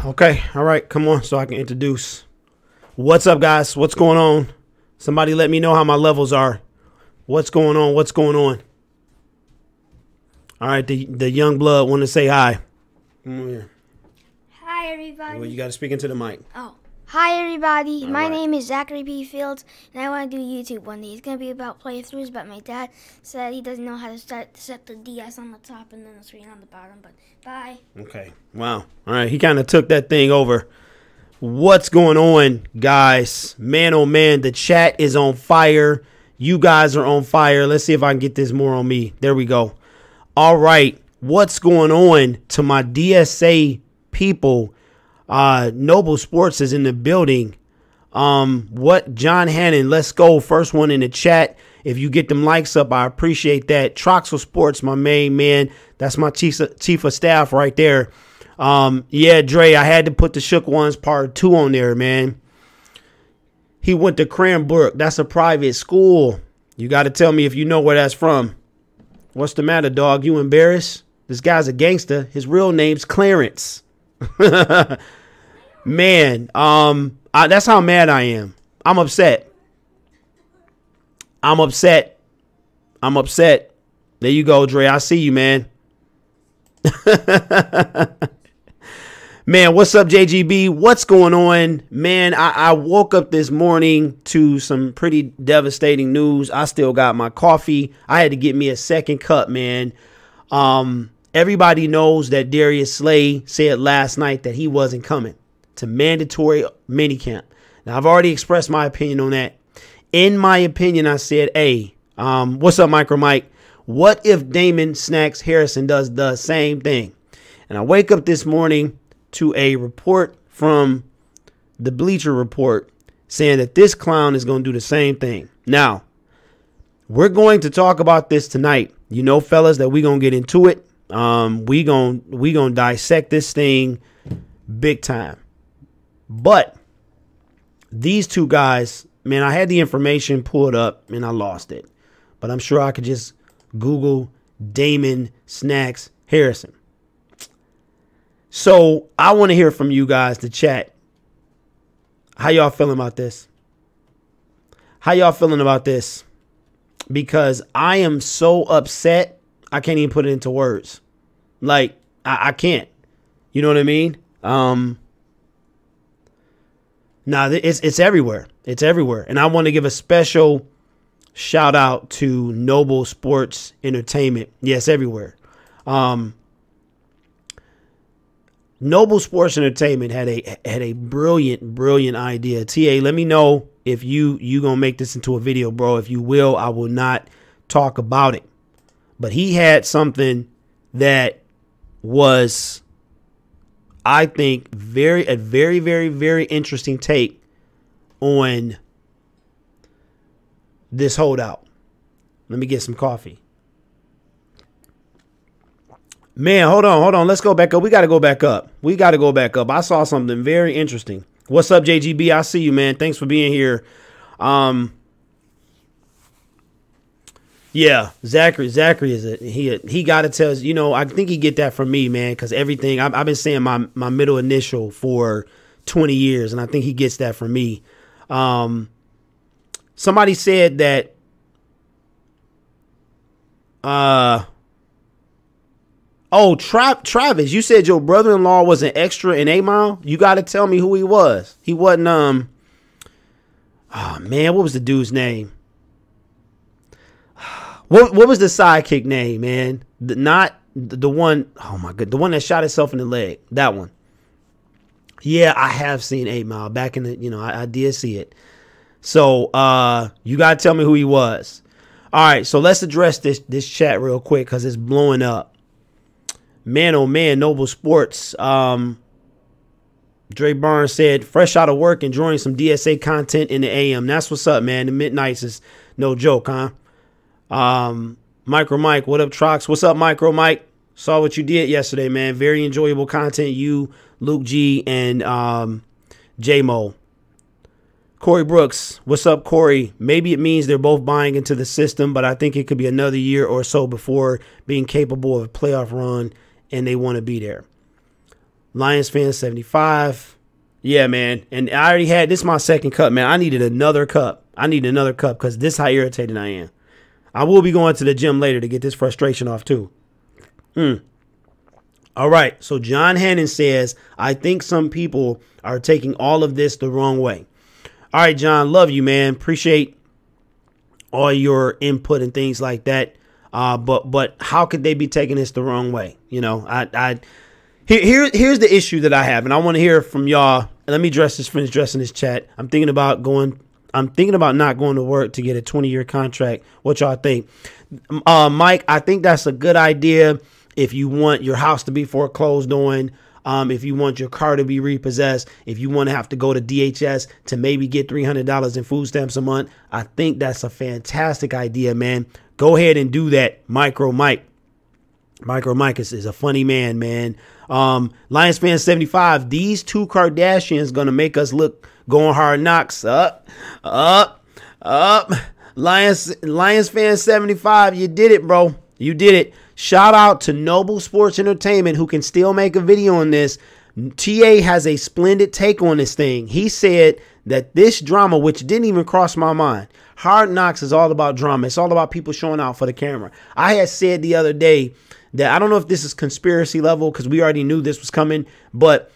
Okay. All right. Come on so I can introduce. What's up, guys? What's going on? Somebody let me know how my levels are. What's going on? What's going on? All right. The young blood want to say hi. Come on here. Hi, everybody. Well, you got to speak into the mic. Oh. Hi, everybody. All My right. name is Zachary B. Fields, and I want to do YouTube one day. It's going to be about playthroughs, but my dad said he doesn't know how to set the DS on the top and then the screen on the bottom, but bye. Okay. Wow. All right. He kind of took that thing over. What's going on, guys? Man, oh, man, the chat is on fire. You guys are on fire. Let's see if I can get this more on me. There we go. All right. What's going on to my DSA people? Noble Sports is in the building. What John Hannon, let's go. First one in the chat. If you get them likes up, I appreciate that. TROXEL'S Sports, my main man. That's my chief of staff right there. Yeah, Dre, I had to put the Shook Ones part 2 on there, man. He went to Cranbrook. That's a private school. You got to tell me if you know where that's from. What's the matter, dog? You embarrassed? This guy's a gangster. His real name's Clarence. Man, that's how mad I am. I'm upset. I'm upset. I'm upset. There you go, Dre. I see you, man. Man, what's up, JGB? What's going on? Man, I woke up this morning to some pretty devastating news. I still got my coffee. I had to get me a second cup, man. Everybody knows that Darius Slay said last night that he wasn't coming to mandatory minicamp. Now, I've already expressed my opinion on that. In my opinion, I said, hey, what's up, MICROMIKE? What if Damon Snacks Harrison does the same thing? And I wake up this morning to a report from the Bleacher Report saying that this clown is going to do the same thing. Now, we're going to talk about this tonight. You know, fellas, that we're going to get into it. We gonna dissect this thing big time. But these two guys, man, I had the information pulled up and I lost it. But I'm sure I could just Google Damon Snacks Harrison. So I want to hear from you guys, the chat. How y'all feeling about this? How y'all feeling about this? Because I am so upset. I can't even put it into words. Like, I can't. You know what I mean? Nah, it's everywhere. It's everywhere. And I want to give a special shout out to Noble Sports Entertainment. Yes, everywhere. Noble Sports Entertainment had a brilliant idea. TA, let me know if you gonna make this into a video, bro. If you will, I will not talk about it. But he had something that was, I think, a very interesting take on this holdout. Let me get some coffee. Man, hold on. Let's go back up. We got to go back up. I saw something very interesting. What's up, JGB? I see you, man. Thanks for being here. Yeah, Zachary is he got to tell us, you know, I think he get that from me, man, because everything I've been saying my middle initial for 20 years, and I think he gets that from me. Somebody said that Travis, you said your brother-in-law was an extra in 8 Mile. You got to tell me who he was. He wasn't oh man, what was the dude's name? What was the sidekick name, man? Not the one, oh my god, the one that shot himself in the leg. That one. Yeah, I have seen 8 Mile back in the, you know, I did see it. So you gotta tell me who he was. All right, so let's address this chat real quick because it's blowing up. Man, oh man, Noble Sports. Dre Barnes said, fresh out of work, enjoying some DSA content in the AM. That's what's up, man. The midnights is no joke, huh? MICROMIKE, what up, Trox? What's up, MICROMIKE? Saw what you did yesterday, man. Very enjoyable content. You, Luke G, and J-Mo. Corey Brooks, what's up, Corey? Maybe it means they're both buying into the system, but I think it could be another year or so before being capable of a playoff run, and they want to be there. Lions fan 75. Yeah, man. And I already had, this is my second cup, man. I needed another cup. I need another cup because this is how irritated I am. I will be going to the gym later to get this frustration off too. All right. So John Hannon says, I think some people are taking all of this the wrong way. All right, John, love you, man. Appreciate all your input and things like that. But how could they be taking this the wrong way? You know, here's the issue that I have, and I want to hear from y'all. Let me finish dressing this chat. I'm thinking about not going to work to get a 20-year contract. What y'all think? Mike, I think that's a good idea if you want your house to be foreclosed on, if you want your car to be repossessed, if you want to have to go to DHS to maybe get $300 in food stamps a month. I think that's a fantastic idea, man. Go ahead and do that, MICROMIKE. MICROMIKE is a funny man, man. Lions fan 75. These two Kardashians gonna make us look going hard knocks up. Lions fan 75. You did it, bro. You did it. Shout out to Noble Sports Entertainment who can still make a video on this. TA has a splendid take on this thing. He said that this drama, which didn't even cross my mind, Hard Knocks is all about drama. It's all about people showing out for the camera. I had said the other day that I don't know if this is conspiracy level because we already knew this was coming, but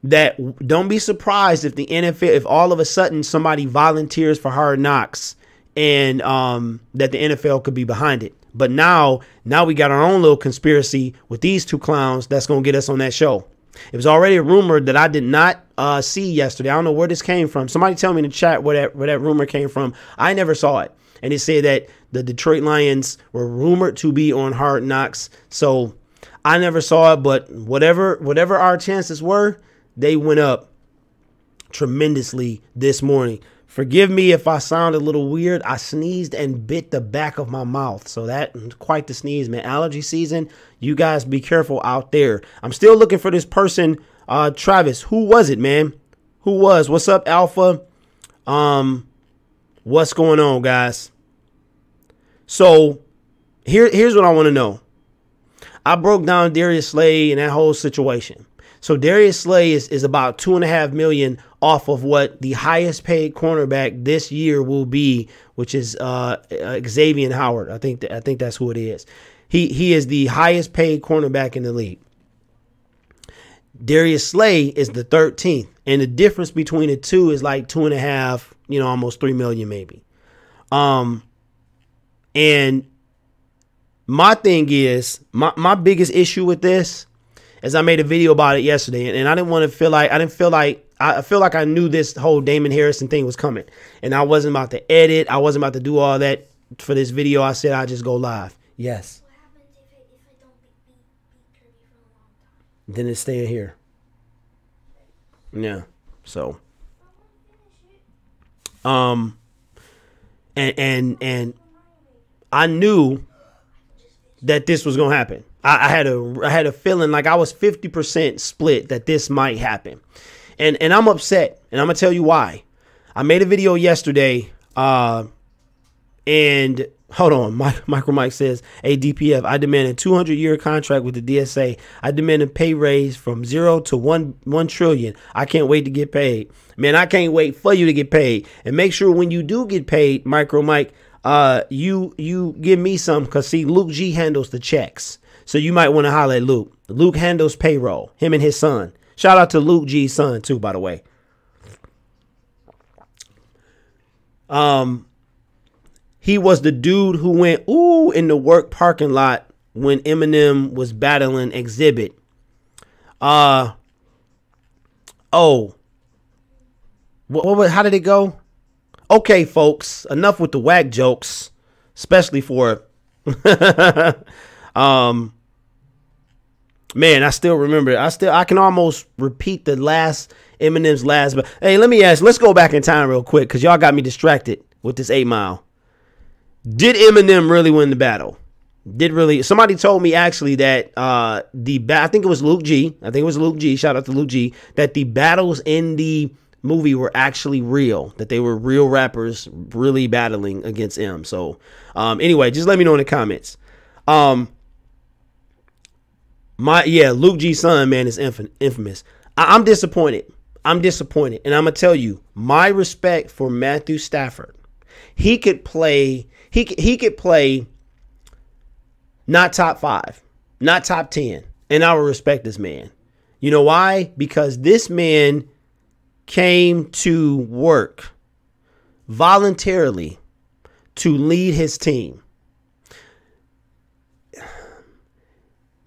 that don't be surprised if the NFL, if all of a sudden somebody volunteers for Hard Knocks and that the NFL could be behind it. But now we got our own little conspiracy with these two clowns that's going to get us on that show. It was already a rumor that I did not see yesterday. I don't know where this came from. Somebody tell me in the chat where that rumor came from. I never saw it. And it said that the Detroit Lions were rumored to be on Hard Knocks. So I never saw it, but whatever our chances were, they went up tremendously this morning. Forgive me if I sound a little weird. I sneezed and bit the back of my mouth. So that quite the sneeze, man. Allergy season. You guys be careful out there. I'm still looking for this person, Travis. Who was it, man? Who was? What's up, Alpha? What's going on, guys? So here's what I want to know. I broke down Darius Slay and that whole situation. So Darius Slay is about $2.5 million off of what the highest paid cornerback this year will be, which is Xavier Howard. I think that's who it is. He is the highest paid cornerback in the league. Darius Slay is the 13th, and the difference between the two is like 2.5, almost 3 million maybe. And my thing is my biggest issue with this. As I made a video about it yesterday, and I didn't want to feel like I feel like I knew this whole Damon Harrison thing was coming, and I wasn't about to edit. I wasn't about to do all that for this video. I said I'd just go live. Yes. What happens if I don't beat Kirby for a long time? Then it's staying here. Yeah. So. And I knew that this was gonna happen. I had a feeling like I was 50% split that this might happen. And I'm upset, and I'm going to tell you why. I made a video yesterday, and hold on, MicroMike says, hey, DPF, I demand a 200-year contract with the DSA. I demand a pay raise from 0 to 1 trillion. I can't wait to get paid. Man, I can't wait for you to get paid. And make sure when you do get paid, MicroMike, you give me some, because, see, Luke G handles the checks. So you might want to holler at Luke. Luke handles payroll, him and his son. Shout out to Luke G's son, too, by the way. He was the dude who went, ooh, in the work parking lot when Eminem was battling Exhibit. How did it go? Okay, folks, enough with the whack jokes, especially for man, I still remember it. I can almost repeat Eminem's last. But hey, let me ask. Let's go back in time real quick because y'all got me distracted with this 8 Mile. Did Eminem really win the battle? Somebody told me actually that I think it was Luke G. Shout out to Luke G. That the battles in the movie were actually real. That they were real rappers really battling against M. So anyway, just let me know in the comments. Luke G's son, man, is infamous. I'm disappointed. I'm disappointed. And I'm going to tell you, my respect for Matthew Stafford. He could play, he could play not top 5, not top 10. And I will respect this man. You know why? Because this man came to work voluntarily to lead his team.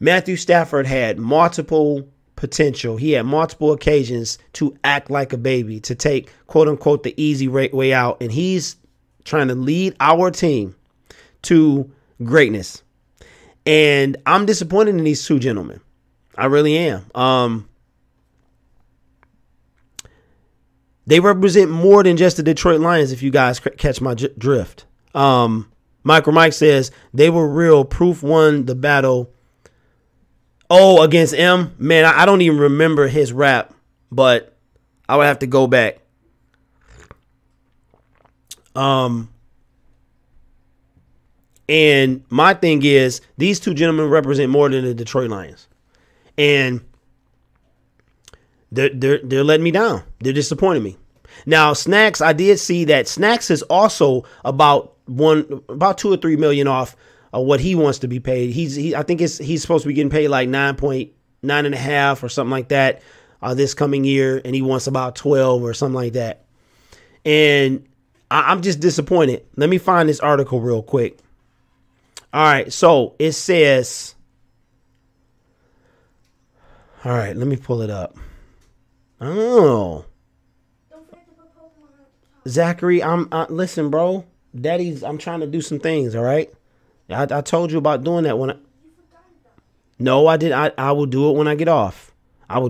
Matthew Stafford had multiple potential. He had multiple occasions to act like a baby, to take, quote unquote, the easy way out. And he's trying to lead our team to greatness. And I'm disappointed in these two gentlemen. I really am. They represent more than just the Detroit Lions, if you guys catch my drift. MICROMIKE says they were real. Proof won the battle. Oh, against M? Man, I don't even remember his rap, but I would have to go back. And my thing is, these two gentlemen represent more than the Detroit Lions. And they're letting me down. They're disappointing me. Now, Snacks, I did see that Snacks is also about 2 or 3 million off what he wants to be paid. I think he's supposed to be getting paid like 9.5 or something like that this coming year, and he wants about 12 or something like that. And I'm just disappointed. Let me find this article real quick. All right, so it says, all right, let me pull it up. Oh, Zachary, listen, bro. I'm trying to do some things. All right. I told you about doing that No, I didn't. I will do it when I get off. All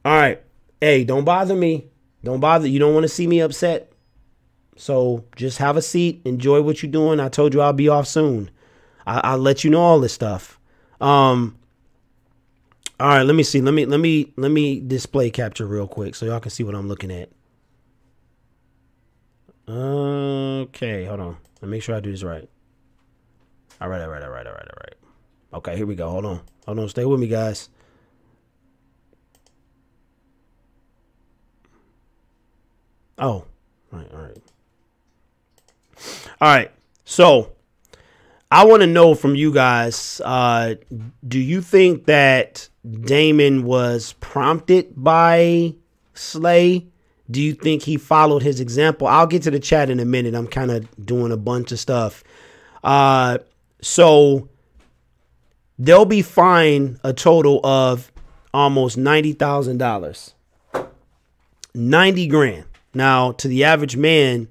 right. Hey, don't bother me. You don't want to see me upset. So just have a seat. Enjoy what you're doing. I told you I'll be off soon. I'll let you know all this stuff. All right, let me see. Let me display capture real quick so y'all can see what I'm looking at. Okay, hold on. Let me make sure I do this right. All right. Okay, here we go. Hold on. Stay with me, guys. Oh, all right. So I want to know from you guys, do you think that Damon was prompted by Slay? Do you think he followed his example? I'll get to the chat in a minute. I'm kind of doing a bunch of stuff. So they'll be fined a total of almost $90,000. 90 grand. Now, to the average man,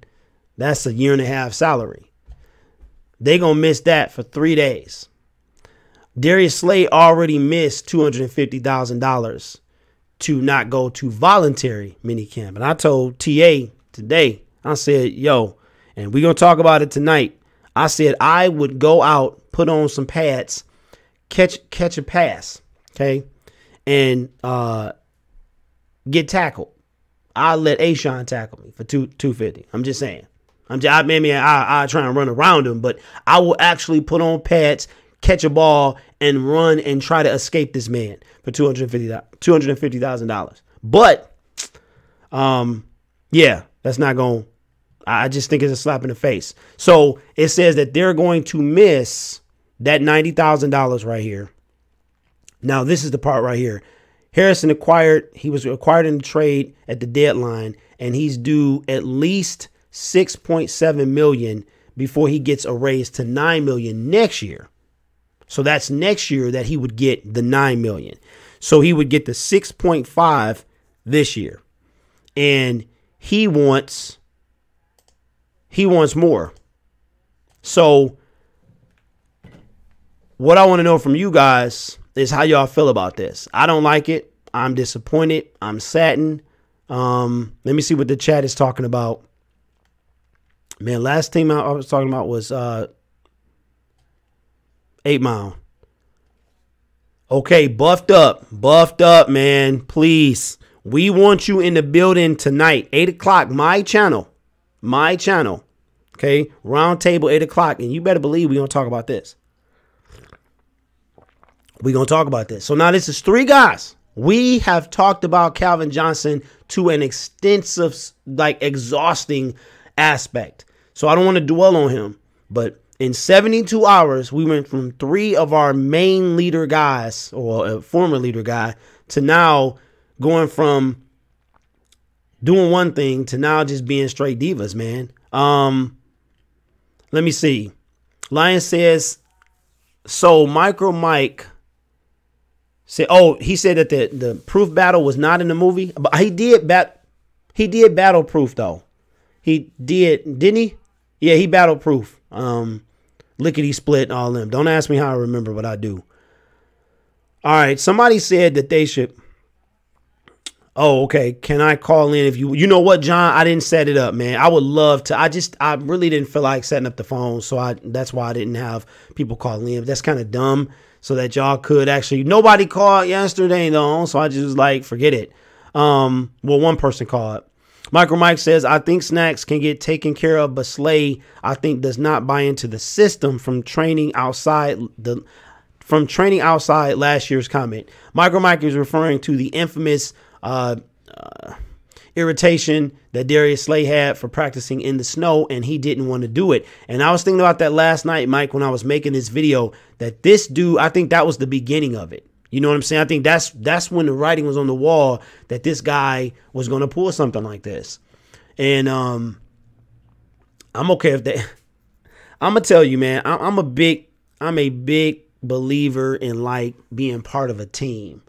that's a 1.5 years salary. They gonna miss that for 3 days. Darius Slay already missed $250,000 to not go to voluntary minicamp. And I told TA today, I said, yo, and we're going to talk about it tonight. I said I would go out, put on some pads, catch a pass, okay, and get tackled. I'll let Ashawn tackle me for $250. I'm just saying. I try and run around him, but I will actually put on pads, catch a ball, and run and try to escape this man for $250,000. But, yeah, that's not going. I just think it's a slap in the face. So it says that they're going to miss that $90,000 right here. Now, this is the part right here. Harrison he was acquired in the trade at the deadline, and he's due at least $6.7 million before he gets a raise to $9 million next year. So that's next year that he would get the $9 million. So he would get the 6.5 this year. And he wants more. So what I want to know from you guys is how y'all feel about this. I don't like it. I'm disappointed. I'm saddened. Let me see what the chat is talking about. Man, last team I was talking about was 8 Mile. Okay, buffed up, man. Please, we want you in the building tonight, 8 o'clock. My channel. Okay, round table 8 o'clock, and you better believe we're gonna talk about this. We're going to talk about this. So now this is 3 guys. We have talked about Calvin Johnson to an extensive, like exhausting aspect. So I don't want to dwell on him. But in 72 hours, we went from 3 of our main leader guys, or a former leader guy, to now going from doing one thing to now just being straight divas, man. Let me see. Lion says, so MICROMIKE said, oh, he said that the proof battle was not in the movie, but he did battle proof though. He didn't he? Yeah, he battled proof. Lickety split all them. Don't ask me how I remember, but I do. All right, somebody said that they should. Oh, okay. Can I call in if you know what, John? I didn't set it up, man. I would love to. I really didn't feel like setting up the phone, so that's why I didn't have people call in. That's kind of dumb, so that y'all could actually. Nobody called yesterday though, so I just was like, forget it. Well, one person called. MICROMIKE says, I think Snacks can get taken care of, but Slay, I think, does not buy into the system from training outside last year's comment. MICROMIKE is referring to the infamous irritation that Darius Slay had for practicing in the snow, and he didn't want to do it. And I was thinking about that last night, Mike, when I was making this video, that this dude, I think that was the beginning of it. You know what I'm saying? I think that's when the writing was on the wall that this guy was going to pull something like this. And I'm okay if that. I'm gonna tell you, man. I'm a big believer in like being part of a team.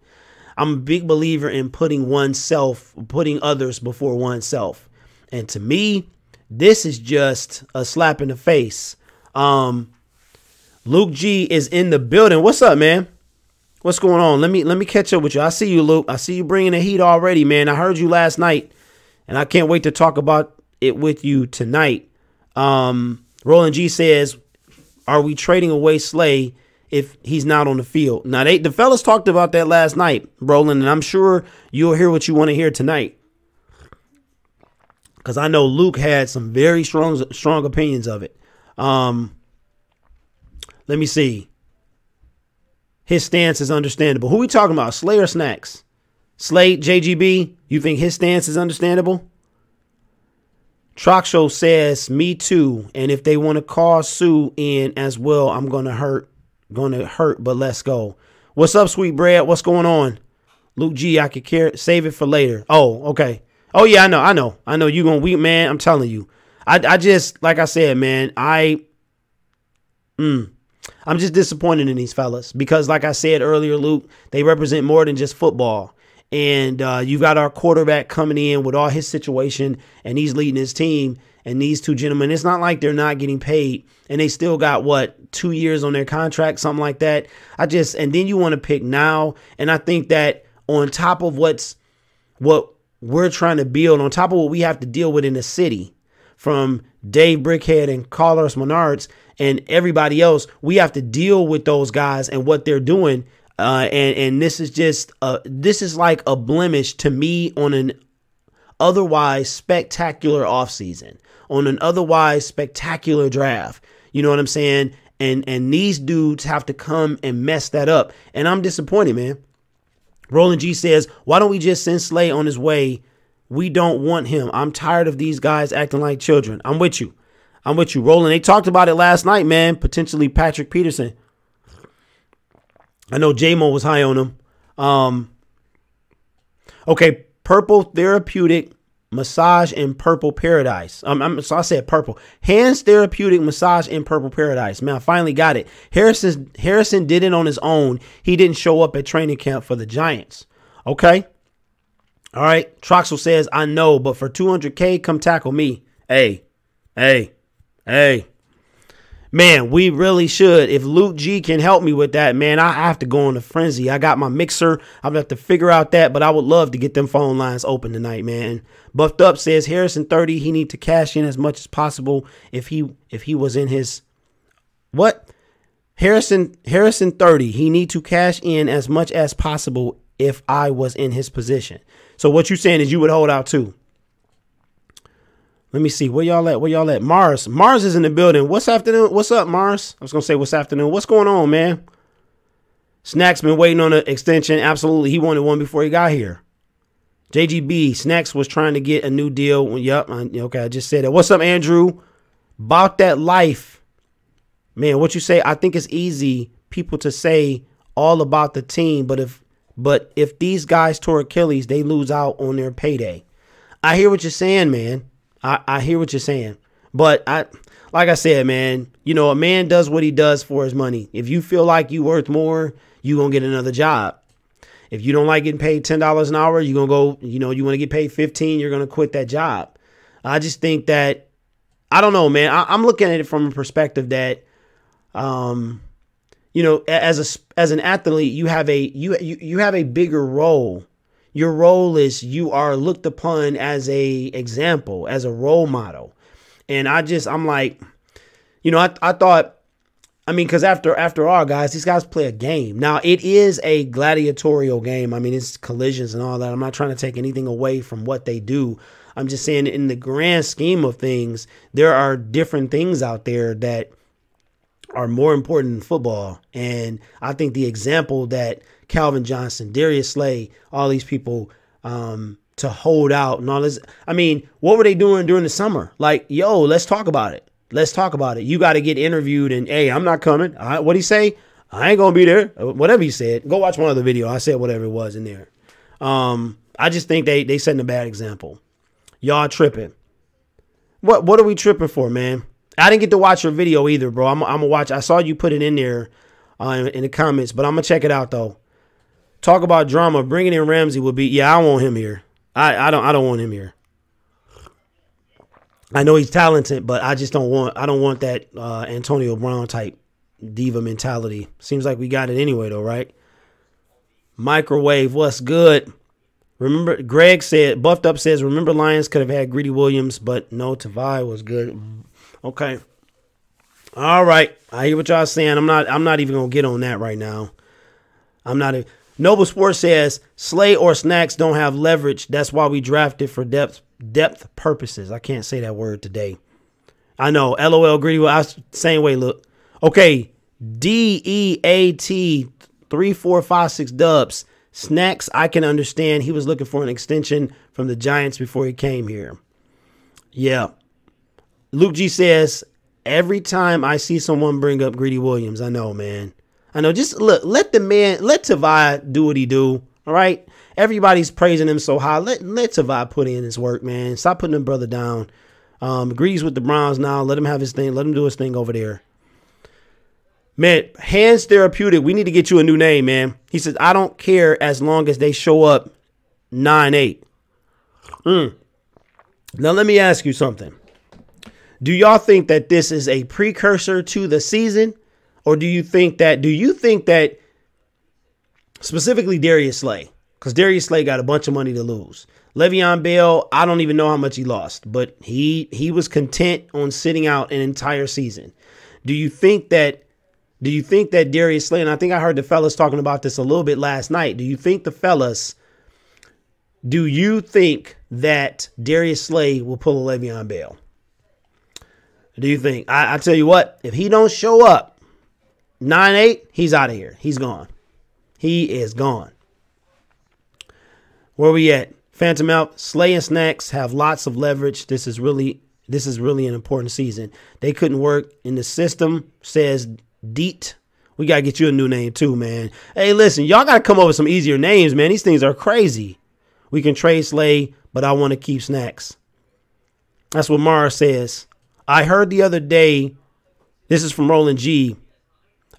I'm a big believer in putting others before oneself. And to me, this is just a slap in the face. Luke G is in the building. What's up, man? What's going on? Let me catch up with you. I see you, Luke. I see you bringing the heat already, man. I heard you last night, and I can't wait to talk about it with you tonight. Roland G says, are we trading away Slay if he's not on the field? Now, the fellas talked about that last night, Roland, and I'm sure you'll hear what you want to hear tonight. Because I know Luke had some very strong opinions of it. Let me see. His stance is understandable. Who we talking about, Slay or Snacks? Slay, JGB, you think his stance is understandable? TROXEL'S says, me too. And if they want to call Sue in as well, I'm going to hurt, but let's go. What's up, sweet bread? What's going on? Luke G, I could save it for later. Oh, okay. Oh, yeah, I know you going to weep, man. I'm telling you. I just, like I said, man, I'm just disappointed in these fellas because, like I said earlier, Luke, they represent more than just football. And you've got our quarterback coming in with all his situation, and he's leading his team. And these two gentlemen, it's not like they're not getting paid, and they still got, 2 years on their contract, something like that. And then you want to pick now. And I think that on top of what we're trying to build, on top of what we have to deal with in the city, from Dave Brickhead and Carlos Menards and everybody else, we have to deal with those guys and what they're doing. And this is just this is like a blemish to me on an otherwise spectacular offseason, on an otherwise spectacular draft. You know what I'm saying? And these dudes have to come and mess that up. And I'm disappointed, man. Roland G says, why don't we just send Slay on his way? We don't want him. I'm tired of these guys acting like children. I'm with you. Roland. They talked about it last night, man. Potentially Patrick Peterson. I know J-Mo was high on him. Okay, Purple Therapeutic Massage in Purple Paradise. So I said purple. Hands Therapeutic Massage in Purple Paradise. Man, I finally got it. Harrison did it on his own. He didn't show up at training camp for the Giants. Okay. All right. Troxel says, I know, but for $200K, come tackle me. Hey. Man, we really should. If Luke G can help me with that, man, I have to go on a frenzy. I got my mixer. I'm going to have to figure out that, but I would love to get them phone lines open tonight, man. Buffed Up says Harrison 30, he need to cash in as much as possible if he was in his what? Harrison 30, he need to cash in as much as possible if I was in his position. So what you saying is you would hold out too. Let me see. Where y'all at? Mars is in the building. What's afternoon? What's up, Mars? I was going to say what's afternoon. What's going on, man? Snack's been waiting on an extension. Absolutely. He wanted one before he got here. JGB, Snacks was trying to get a new deal. Yep. Okay, I just said that. What's up, Andrew? About that life. Man, what you say? I think it's easy people to say all about the team, but if these guys tore Achilles, they lose out on their payday. I hear what you're saying, man. I hear what you're saying. But like I said, man, you know, a man does what he does for his money. If you feel like you worth more, you're going to get another job. If you don't like getting paid $10 an hour, you're going to go, you know, you want to get paid $15, you're going to quit that job. I just think that, I don't know, man. I'm looking at it from a perspective that, you know, as an athlete, you have a bigger role. Your role is you are looked upon as a example, as a role model. And I'm like, you know, I thought, I mean, because after all, guys, these guys play a game. Now, it is a gladiatorial game. I mean, it's collisions and all that. I'm not trying to take anything away from what they do. I'm just saying in the grand scheme of things, there are different things out there that are more important than football. And I think the example that Calvin Johnson, Darius Slay, all these people to hold out and all this. I mean, what were they doing during the summer? Like, yo, let's talk about it. Let's talk about it. You got to get interviewed and, hey, I'm not coming. What'd he say? I ain't going to be there. Whatever he said. Go watch one other video. I said whatever it was in there. I just think they setting a bad example. Y'all tripping. What are we tripping for, man? I didn't get to watch your video either, bro. I'm going to watch. I saw you put it in there in the comments, but I'm going to check it out, though. Talk about drama. Bringing in Ramsey would be, yeah, I want him here. I don't want him here. I know he's talented, but I don't want that Antonio Brown type diva mentality. Seems like we got it anyway, though, right? Microwave, what's good? Remember, Greg said, Buffed Up says, remember Lions could have had Greedy Williams, but no, Tavai was good. Okay. All right. I hear what y'all saying. I'm not even gonna get on that right now. Noble Sports says Slay or Snacks don't have leverage. That's why we drafted for depth purposes. I can't say that word today. I know. LOL Greedy. Same way. Look. Okay. DEAT 3456 dubs. Snacks. I can understand. He was looking for an extension from the Giants before he came here. Yeah. Luke G says every time I see someone bring up Greedy Williams, I know, man. I know. Just look. Let Tavai do what he do. All right. Everybody's praising him so high. Let Tavai put in his work, man. Stop putting the brother down. Greedy's with the Browns now. Let him have his thing. Let him do his thing over there. Man, Hands Therapeutic, we need to get you a new name, man. He says, I don't care as long as they show up 9-8. Now, let me ask you something. Do y'all think that this is a precursor to the season? Or do you think that specifically Darius Slay? Because Darius Slay got a bunch of money to lose. Le'Veon Bell, I don't even know how much he lost, but he was content on sitting out an entire season. Do you think that Darius Slay, and I think I heard the fellas talking about this a little bit last night. Do you think that Darius Slay will pull a Le'Veon Bell? Do you think? I tell you what, if he don't show up 9-8, he's out of here. He's gone. He is gone. Where we at? Phantom out. Slay and Snacks have lots of leverage. This is really an important season. They couldn't work in the system, says Deet. We got to get you a new name too, man. Hey, listen, y'all got to come up with some easier names, man. These things are crazy. We can trade Slay, but I want to keep Snacks. That's what Mara says. I heard the other day, this is from Roland G.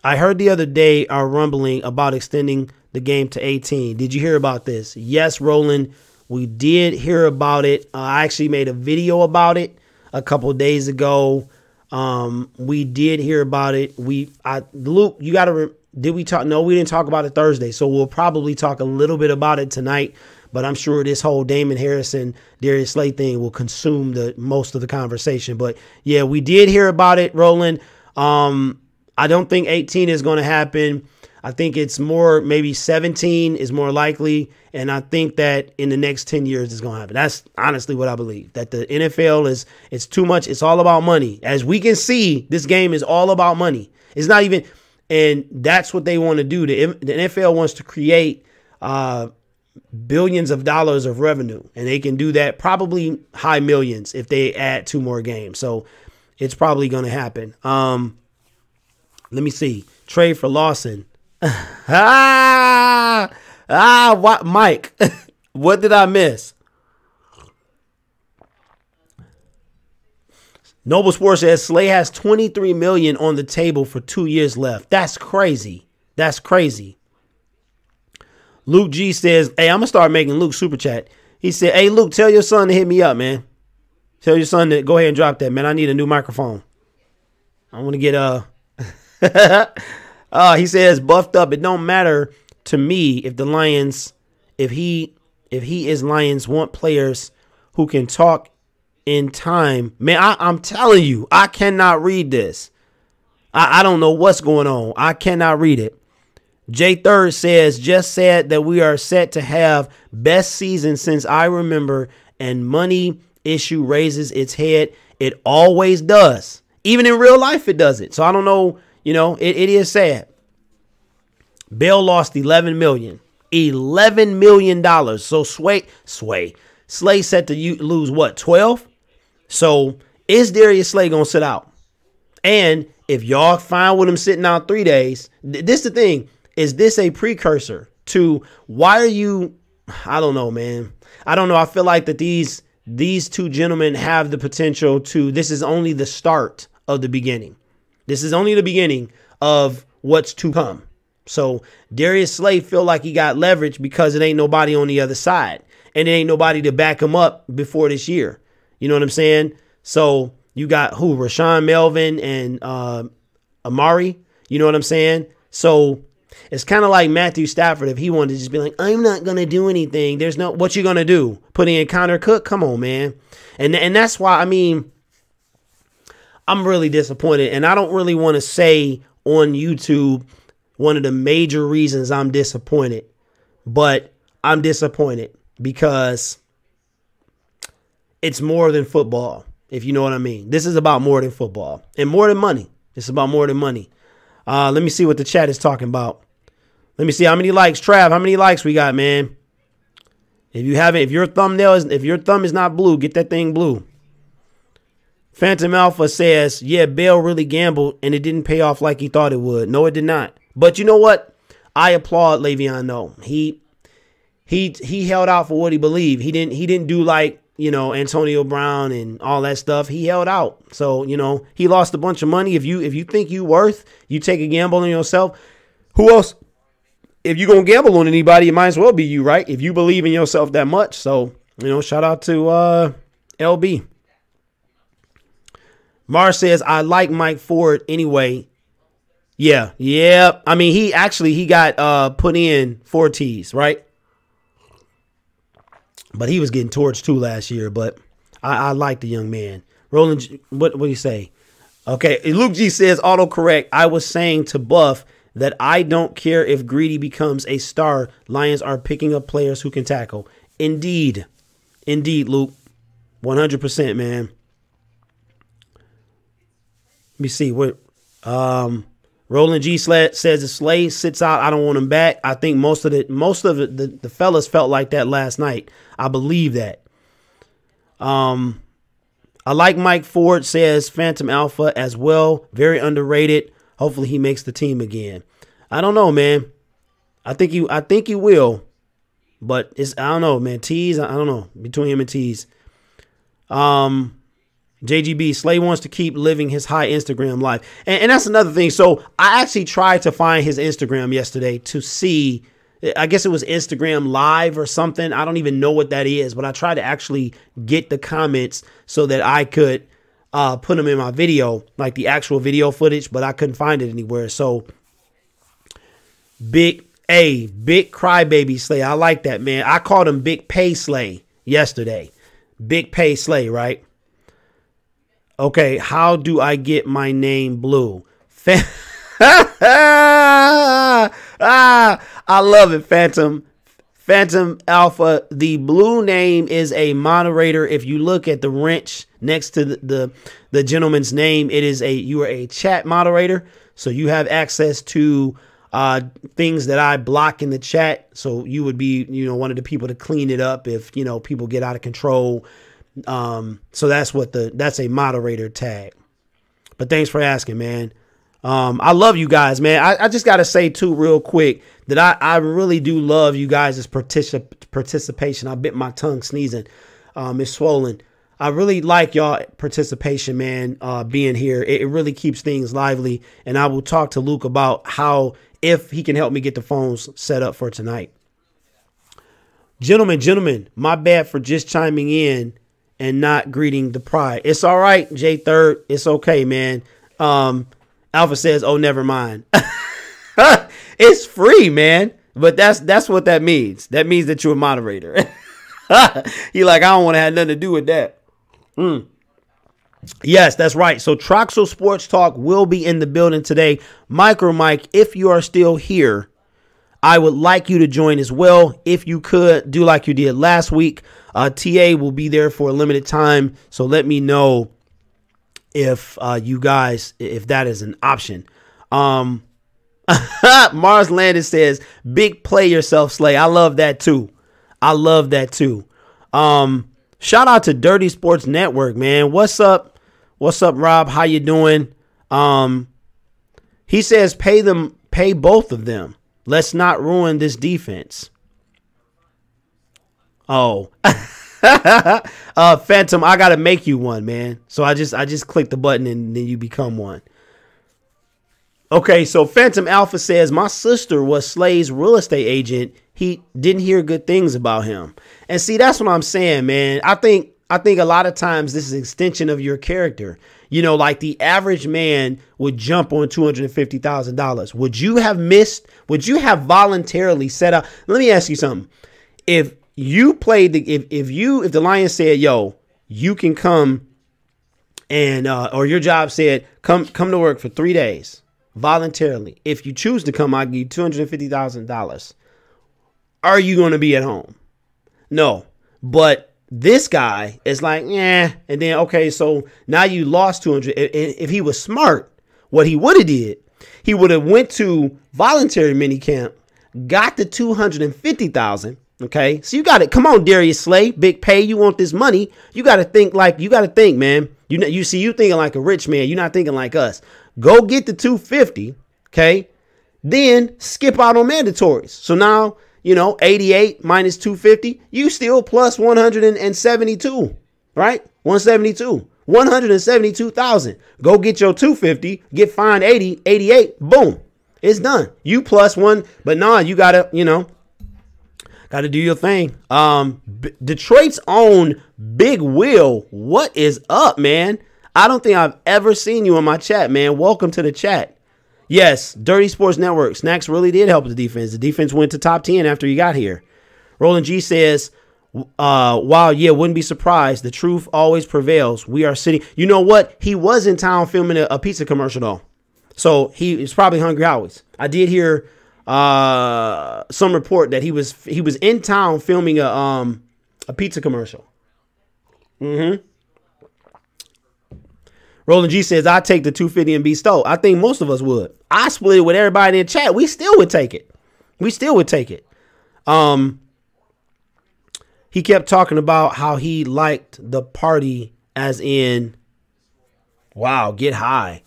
I heard the other day our rumbling about extending the game to 18. Did you hear about this? Yes, Roland, we did hear about it. I actually made a video about it a couple of days ago. We did hear about it. Luke, you got to, did we talk? No, we didn't talk about it Thursday. So we'll probably talk a little bit about it tonight, but I'm sure this whole Damon Harrison, Darius Slay thing will consume most of the conversation. But yeah, we did hear about it, Roland. I don't think 18 is going to happen. I think it's more, maybe 17 is more likely. And I think that in the next 10 years it's going to happen. That's honestly what I believe, that the NFL it's too much. It's all about money. As we can see, this game is all about money. It's not even, And that's what they want to do. The NFL wants to create billions of dollars of revenue, and they can do that probably high millions if they add 2 more games. So it's probably going to happen. Let me see. Trade for Lawson. What, Mike? What did I miss? Noble Sports says Slay has $23 million on the table for 2 years left. That's crazy. That's crazy. Luke G says, hey, I'm going to start making Luke super chat. He said, hey, Luke, tell your son to hit me up, man. Tell your son to go ahead and drop that, man. I need a new microphone. I want to get he says, buffed up. It don't matter to me if the Lions, if he is Lions want players who can talk in time. Man, I'm telling you, I cannot read this. I don't know what's going on. I cannot read it. J Third says, just said that we are set to have best season since I remember, and money issue raises its head. It always does. Even in real life, it does it. So I don't know. You know, it is sad. Bell lost $11 million. $11 million. So Slay set to lose what, 12? So is Darius Slay going to sit out? And if y'all fine with him sitting out 3 days, this the thing. Is this a precursor to why are you? I don't know, man. I don't know. I feel like that these 2 gentlemen have the potential to. This is only the start of the beginning. This is only the beginning of what's to come. So Darius Slay feel like he got leverage because it ain't nobody on the other side. And it ain't nobody to back him up before this year. You know what I'm saying? So you got who? Rashawn Melvin and Amari. You know what I'm saying? So it's kind of like Matthew Stafford. If he wanted to just be like, I'm not going to do anything. There's no, what you going to do? Put in Connor Cook? Come on, man. And that's why, I mean, I'm really disappointed. And I don't really want to say on YouTube one of the major reasons I'm disappointed. But I'm disappointed because it's more than football, if you know what I mean. This is about more than football and more than money. It's about more than money. Let me see what the chat is talking about. Let me see how many likes. Trav, how many likes we got, man? If your thumb is not blue, get that thing blue. Phantom Alpha says, yeah, Bell really gambled and it didn't pay off like he thought it would. No, it did not. But you know what? I applaud Le'Veon though. He held out for what he believed. He didn't do like, you know, Antonio Brown and all that stuff. He held out. So, you know, he lost a bunch of money. If you think you worth, you take a gamble on yourself. Who else? If you're going to gamble on anybody, it might as well be you, right? If you believe in yourself that much. So, you know, shout out to LB. Mars says, I like Mike Ford anyway. Yeah. I mean, he got put in 4 T's, right? But he was getting torched too last year. But I like the young man. Roland, what do you say? Okay, Luke G says, autocorrect. I was saying to Buff that I don't care if Greedy becomes a star. Lions are picking up players who can tackle. Indeed, Luke. 100%, man. Let me see what Roland G says if Slay sits out, I don't want him back. I think most of the fellas felt like that last night. I believe that. I like Mike Ford, says Phantom Alpha as well. Very underrated. Hopefully he makes the team again. I don't know, man. I think he will. But I don't know, man. Tease, I don't know. Between him and Tease. JGB, Slay wants to keep living his high Instagram life. And that's another thing. So I actually tried to find his Instagram yesterday to see, I guess it was Instagram Live or something. I don't even know what that is, but I tried to actually get the comments so that I could put them in my video, like the actual video footage, but I couldn't find it anywhere. So big crybaby Slay. I like that, man. I called him Big Pay Slay yesterday. Big Pay Slay, right? Okay, how do I get my name blue? I love it, Phantom Phantom Alpha, the blue name is a moderator. If you look at the wrench next to the gentleman's name, you are a chat moderator. So you have access to things that I block in the chat. So you would be, one of the people to clean it up if, people get out of control. So that's a moderator tag. But thanks for asking, man. I love you guys, man. I just got to say, too, real quick, that I really do love you guys' participation. I bit my tongue sneezing. It's swollen. I really like y'all participation, man, being here. It really keeps things lively. And I will talk to Luke about if he can help me get the phones set up for tonight. Gentlemen, my bad for just chiming in and not greeting the pride. It's all right, J3rd. It's okay, man. Alpha says, oh, never mind. It's free, man. But that's what that means. That means that you're a moderator. He like, I don't want to have nothing to do with that. Yes, that's right. So Troxel Sports Talk will be in the building today. MICROMIKE, if you are still here, I would like you to join as well. If you could, do like you did last week. TA will be there for a limited time. So let me know if if that is an option. Mars Landon says, big play yourself, Slay. I love that too. Shout out to Dirty Sports Network, man. What's up, Rob? How you doing? He says pay both of them. Let's not ruin this defense. Oh. Phantom, I gotta make you one, man. So I just click the button and then you become one. Okay, so Phantom Alpha says, my sister was Slay's real estate agent. He didn't hear good things about him. And see, that's what I'm saying, man. I think a lot of times this is an extension of your character. Like the average man would jump on $250,000. Would you have voluntarily set up? Let me ask you something. If you played if the Lions said, yo, you can come and or your job said come to work for 3 days voluntarily. If you choose to come, I'll give you $250,000. Are you going to be at home? No. But this guy is like, yeah. And then, okay, so now you lost 200. If he was smart, what he would have did, he would have went to voluntary minicamp, got the 250,000. Okay, so you got it. Come on, Darius Slay, big pay. You want this money? You got to think, man. You thinking like a rich man. You're not thinking like us. Go get the 250. Okay, then skip out on mandatories. So now 88 minus 250. You still plus 172, right? 172,000. Go get your 250. Get fined 80, 88. Boom, it's done. You plus one, but nah, you gotta got to do your thing. Detroit's own Big Will. What is up, man? I don't think I've ever seen you in my chat, man. Welcome to the chat. Yes, Dirty Sports Network. Snacks really did help the defense. The defense went to top 10 after you got here. Roland G says, wow, yeah, wouldn't be surprised. The truth always prevails. We are sitting. You know what? He was in town filming a pizza commercial, though. So he is probably Hungry Howie's. I did hear some report that he was in town filming a pizza commercial. Roland G says, I take the 250 and be stoked. I think most of us would. I split it with everybody in the chat. We still would take it. He kept talking about how he liked the party, as in, wow, get high.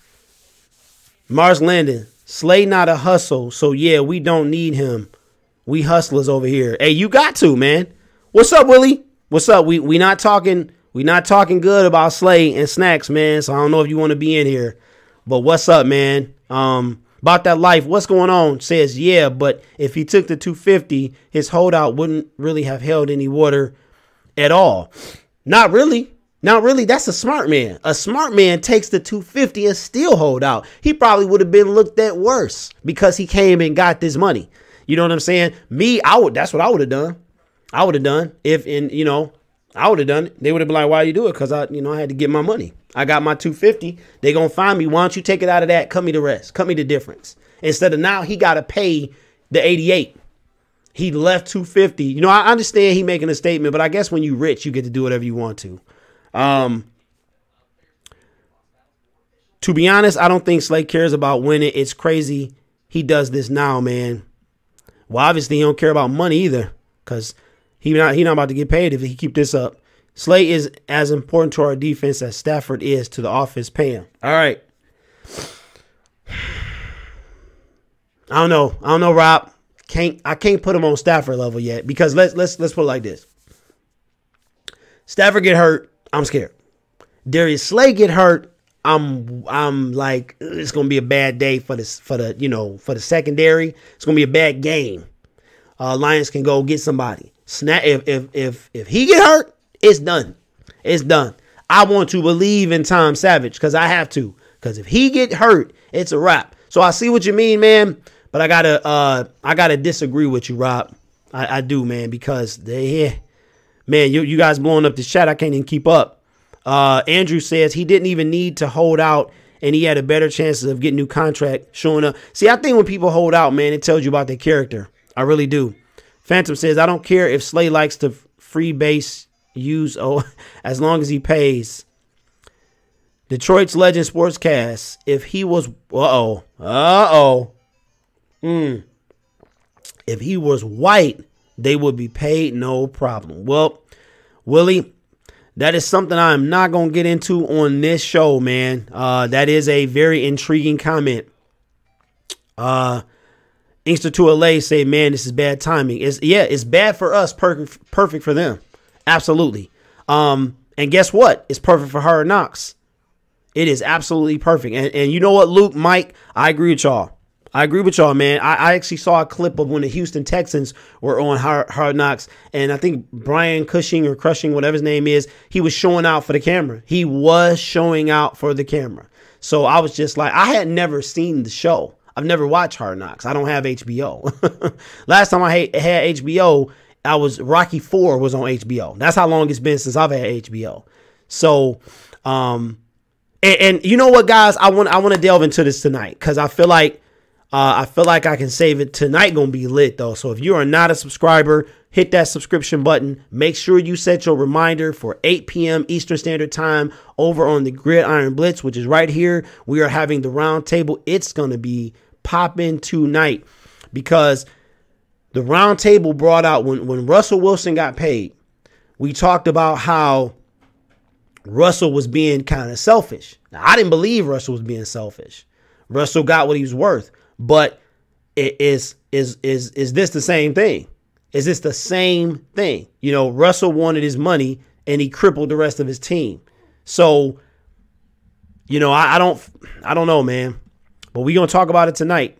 Mars Landon, Slay not a hustle, so yeah, we don't need him. We hustlers over here. Hey, you got to, man. What's up, Willie? What's up? We not talking good about Slay and Snacks, man. So I don't know if you want to be in here, but what's up, man? About that life, what's going on? Says, yeah, but if he took the 250, his holdout wouldn't really have held any water at all. Not really. That's a smart man. A smart man takes the 250 and still hold out. He probably would have been looked at worse because he came and got this money. You know what I'm saying? That's what I would have done. I would have done it. They would have been like, why you do it? Because I had to get my money. I got my 250. They going to find me. Why don't you take it out of that? Cut me the rest. Cut me the difference. Instead of now he got to pay the 88. He left 250. You know, I understand he making a statement, but I guess when you rich, you get to do whatever you want to. To be honest, I don't think Slay cares about winning. It's crazy he does this now, man. Well, obviously he don't care about money either, because he not about to get paid if he keep this up. Slay is as important to our defense as Stafford is to the offense. Pay him. All right. I don't know, Rob. I can't put him on Stafford level yet, because let's put it like this. Stafford get hurt, I'm scared. Darius Slay get hurt, I'm like, it's gonna be a bad day for the secondary. It's gonna be a bad game. Lions can go get somebody. If he get hurt, it's done. It's done. I want to believe in Tom Savage, because I have to. Because if he get hurt, it's a wrap. So I see what you mean, man. But I gotta disagree with you, Rob. I do, man, because you guys blowing up this chat. I can't even keep up. Andrew says he didn't even need to hold out, and he had a better chances of getting new contract showing up. See, I think when people hold out, man, it tells you about their character. I really do. Phantom says, I don't care if Slay likes to free base use as long as he pays. Detroit's Legend Sportscast. If he was if he was white, they would be paid no problem. Well, Willie, that is something I'm not going to get into on this show, man. That is a very intriguing comment. Inkster to LA say, man, this is bad timing. It's bad for us, perfect for them. Absolutely. And guess what? It's perfect for Hard Knocks. It is absolutely perfect. And you know what, Luke, Mike, I agree with y'all. Man. I actually saw a clip of when the Houston Texans were on Hard Knocks, and I think Brian Cushing or Crushing, whatever his name is, he was showing out for the camera. He was showing out for the camera. So I was just like, I had never seen the show. I've never watched Hard Knocks. I don't have HBO. Last time I had HBO, Rocky IV was on HBO. That's how long it's been since I've had HBO. So, and you know what, guys, I want to delve into this tonight, because I feel like I can save it. Tonight gonna be lit though. So if you are not a subscriber, hit that subscription button. Make sure you set your reminder for 8 p.m. Eastern Standard Time over on the Gridiron Blitz, which is right here. We are having the round table. It's gonna be popping tonight, because the round table brought out when Russell Wilson got paid. We talked about how Russell was being kind of selfish. Now, I didn't believe Russell was being selfish. Russell got what he was worth. But is this the same thing? Is this the same thing? You know, Russell wanted his money and he crippled the rest of his team. So, you know, I don't know, man. But we're gonna talk about it tonight.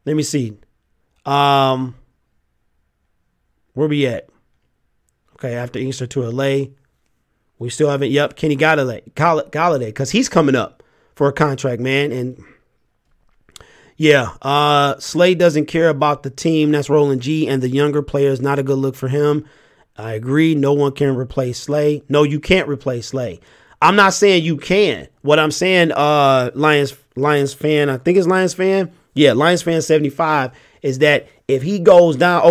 Let me see. Where we at? Okay, after Inkster to LA. We still haven't. Yep, Kenny Galladay, because he's coming up for a contract, man. And yeah, Slade doesn't care about the team. That's Roland G. And the younger players, not a good look for him. I agree. No one can replace Slay. No, you can't replace Slay. I'm not saying you can. What I'm saying, Lions fan, I think it's Lions fan. Yeah, Lions fan 75 is that if he goes down,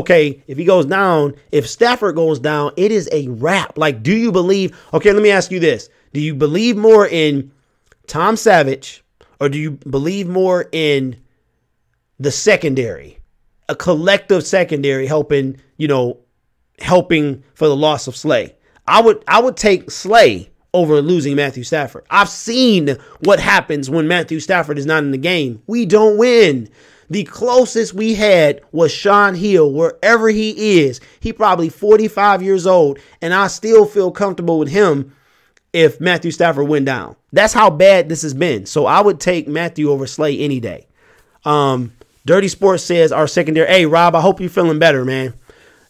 if Stafford goes down, it is a wrap. Like, do you believe? Okay, let me ask you this. Do you believe more in Tom Savage, or do you believe more in the secondary, a collective secondary helping for the loss of Slay? I would take Slay over losing Matthew Stafford. I've seen what happens when Matthew Stafford is not in the game. We don't win. The closest we had was Sean Hill, wherever he is. He probably 45 years old, and I still feel comfortable with him if Matthew Stafford went down. That's how bad this has been. So I would take Matthew over Slay any day. Dirty Sports says our secondary. Hey, Rob, I hope you're feeling better, man.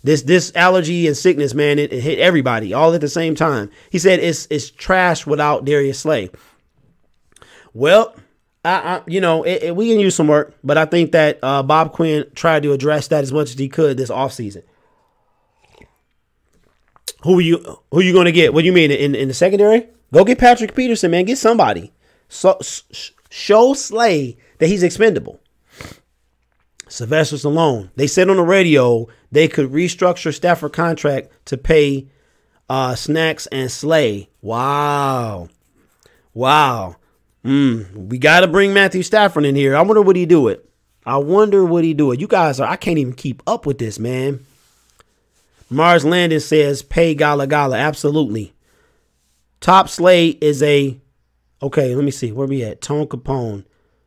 This allergy and sickness, man, it hit everybody all at the same time. He said it's trash without Darius Slay. Well, we can use some work, but I think that Bob Quinn tried to address that as much as he could this offseason. Who are you going to get? What do you mean in the secondary? Go get Patrick Peterson, man. Get somebody. So show Slay that he's expendable. Sylvester Stallone. They said on the radio they could restructure Stafford contract to pay Snacks and Slay. Wow. We got to bring Matthew Stafford in here. I wonder what he do it. You guys I can't even keep up with this, man. Mars Landon says pay Gala Gala. Absolutely. Top Slay is okay, let me see. Where we at? Tone Capone.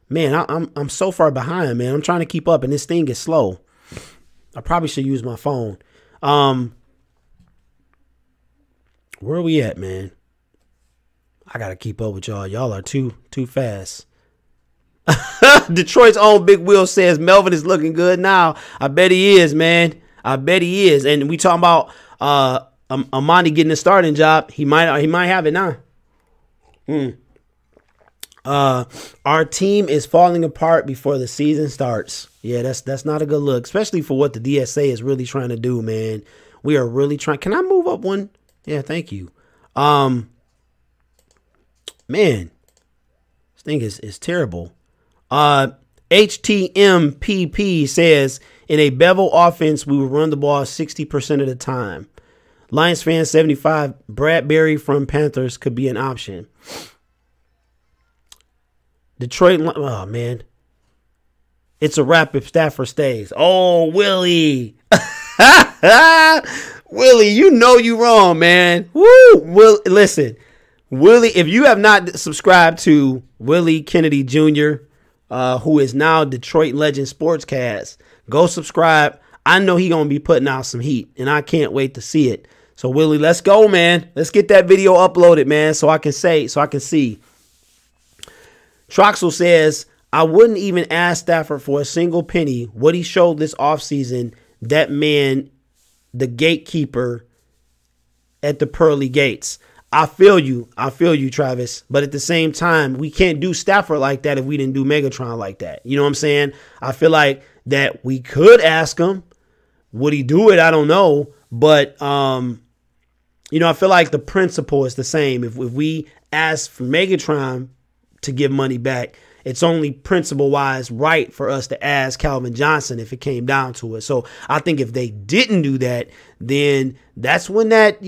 Man, I'm so far behind, man. I'm trying to keep up and this thing is slow. I probably should use my phone. Where are we at, man? I gotta keep up with y'all. Y'all are too fast. Detroit's own Big Will says Melvin is looking good now. I bet he is, man. I bet he is. And we talking about Amani getting a starting job. He might have it now. Our team is falling apart before the season starts. Yeah, that's not a good look, especially for what the DSA is really trying to do, man. We are really trying. Can I move up one? Yeah, thank you. Man, this thing is terrible. HTMPP says in a Bevel offense, we will run the ball 60% of the time. Lions fan 75. Bradbury from Panthers could be an option. Detroit, oh man, it's a wrap if Stafford stays. Oh, Willie, Willie, you know you wrong, man. Woo, listen, Willie, if you have not subscribed to Willie Kennedy Jr., who is now Detroit Legend Sportscast, go subscribe. I know he gonna be putting out some heat, and I can't wait to see it. So Willie, let's go, man. Let's get that video uploaded, man, so I can see. Troxel says, I wouldn't even ask Stafford for a single penny. What he showed this offseason, that man, the gatekeeper at the pearly gates. I feel you, Travis. But at the same time, we can't do Stafford like that if we didn't do Megatron like that. You know what I'm saying? I feel like that we could ask him. Would he do it? I don't know. But, I feel like the principle is the same. If we ask for Megatron to give money back, it's only principle-wise right for us to ask Calvin Johnson if it came down to it. So I think if they didn't do that, then that's when that,